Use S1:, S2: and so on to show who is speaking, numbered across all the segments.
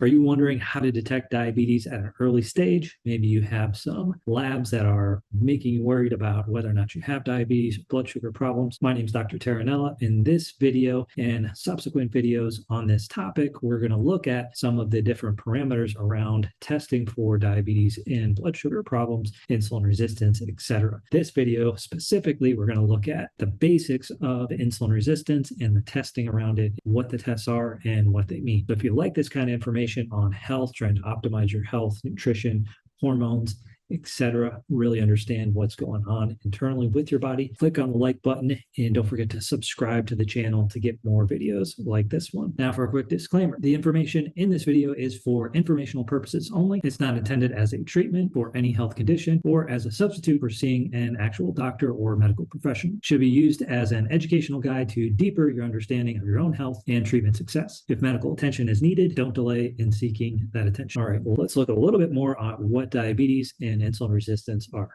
S1: Are you wondering how to detect diabetes at an early stage? Maybe you have some labs that are making you worried about whether or not you have diabetes, blood sugar problems. My name is Dr. Terranella. In this video and subsequent videos on this topic, we're going to look at some of the different parameters around testing for diabetes and blood sugar problems, insulin resistance, etc. This video specifically, we're going to look at the basics of insulin resistance and the testing around it, what the tests are and what they mean. So if you like this kind of information on health, trying to optimize your health, nutrition, hormones, etc., really understand what's going on internally with your body, click on the like button and don't forget to subscribe to the channel to get more videos like this one. Now for a quick disclaimer, the information in this video is for informational purposes only. It's not intended as a treatment for any health condition or as a substitute for seeing an actual doctor or medical professional. It should be used as an educational guide to deeper your understanding of your own health and treatment success. If medical attention is needed, don't delay in seeking that attention. All right, well, let's look a little bit more at what diabetes and insulin resistance are.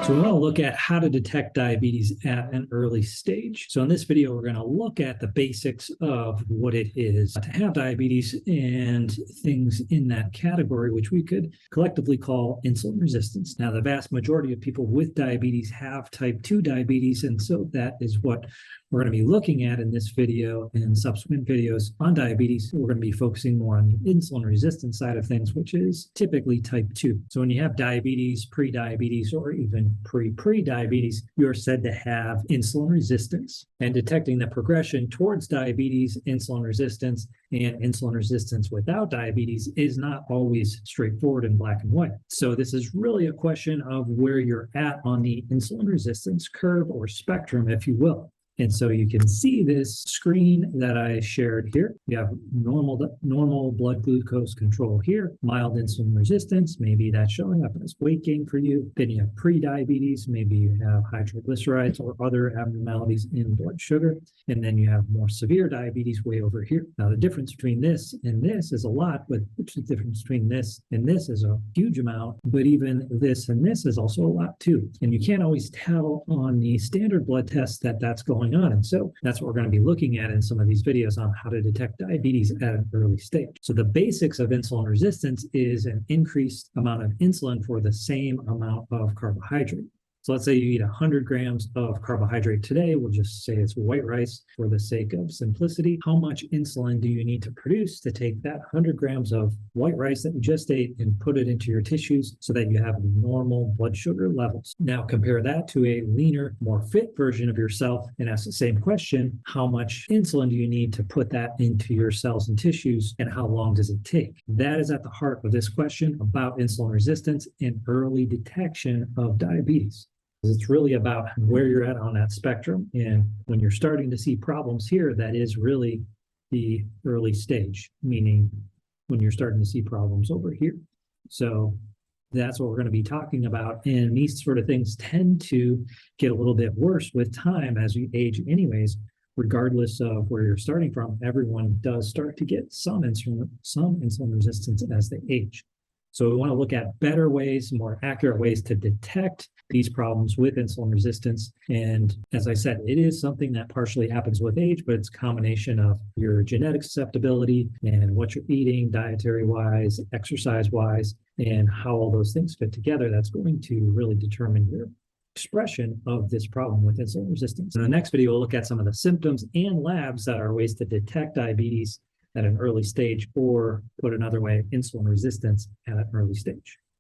S1: So we want to look at how to detect diabetes at an early stage. So in this video, we're going to look at the basics of what it is to have diabetes and things in that category, which we could collectively call insulin resistance. Now, the vast majority of people with diabetes have type 2 diabetes, and so that is what we're going to be looking at in this video and subsequent videos on diabetes. We're going to be focusing more on the insulin resistance side of things, which is typically type 2. So when you have diabetes, pre-diabetes, or even pre-diabetes, you're said to have insulin resistance. And detecting the progression towards diabetes, insulin resistance, and insulin resistance without diabetes is not always straightforward in black and white. So this is really a question of where you're at on the insulin resistance curve or spectrum, if you will. And so you can see this screen that I shared here. You have normal blood glucose control here, mild insulin resistance, maybe that's showing up as weight gain for you. Then you have pre-diabetes, maybe you have high triglycerides or other abnormalities in blood sugar. And then you have more severe diabetes way over here. Now the difference between this and this is a lot, but the difference between this and this is a huge amount, but even this and this is also a lot too. And you can't always tell on the standard blood tests that that's going on. And so that's what we're going to be looking at in some of these videos on how to detect diabetes at an early stage. So the basics of insulin resistance is an increased amount of insulin for the same amount of carbohydrate. So let's say you eat 100 grams of carbohydrate today. We'll just say it's white rice for the sake of simplicity. How much insulin do you need to produce to take that 100 grams of white rice that you just ate and put it into your tissues so that you have normal blood sugar levels? Now compare that to a leaner, more fit version of yourself and ask the same question. How much insulin do you need to put that into your cells and tissues, and how long does it take? That is at the heart of this question about insulin resistance and early detection of diabetes. It's really about where you're at on that spectrum. And when you're starting to see problems here, that is really the early stage, meaning when you're starting to see problems over here. So that's what we're going to be talking about. And these sort of things tend to get a little bit worse with time as you age anyways, regardless of where you're starting from. Everyone does start to get some insulin resistance as they age. So we want to look at better ways, more accurate ways to detect these problems with insulin resistance. And as I said, it is something that partially happens with age, but it's a combination of your genetic susceptibility and what you're eating, dietary-wise, exercise-wise, and how all those things fit together. That's going to really determine your expression of this problem with insulin resistance. In the next video, we'll look at some of the symptoms and labs that are ways to detect diabetes at an early stage, or put another way, insulin resistance at an early stage.